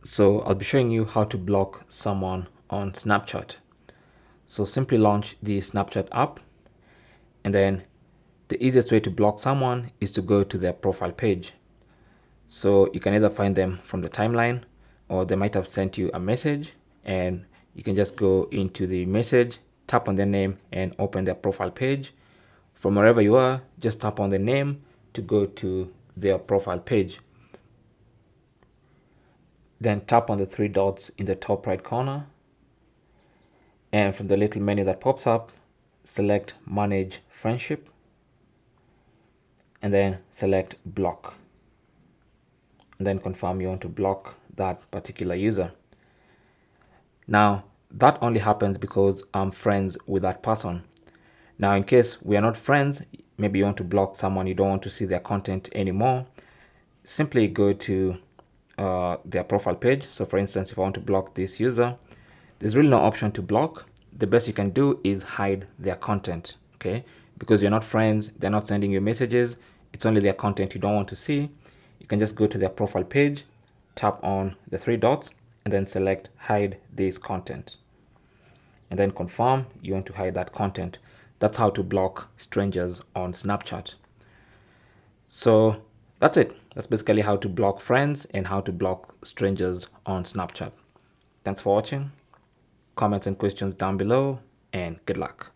So I'll be showing you how to block someone on Snapchat. So simply launch the Snapchat app, and then the easiest way to block someone is to go to their profile page. So you can either find them from the timeline, or they might have sent you a message, and you can just go into the message, tap on their name, and open their profile page. From wherever you are, just tap on the name to go to their profile page. Then tap on the three dots in the top right corner, and from the little menu that pops up, select Manage Friendship, and then select Block, and then confirm you want to block that particular user. Now, that only happens because I'm friends with that person. Now, in case we are not friends, maybe you want to block someone, you don't want to see their content anymore, simply go to their profile page. So for instance, if I want to block this user, there's really no option to block. The best you can do is hide their content, okay? Because you're not friends, they're not sending you messages, it's only their content you don't want to see. You can just go to their profile page, tap on the three dots, and then select hide this content, and then confirm you want to hide that content. That's how to block strangers on Snapchat. So that's it. That's basically how to block friends and how to block strangers on Snapchat. Thanks for watching. Comments and questions down below, and good luck.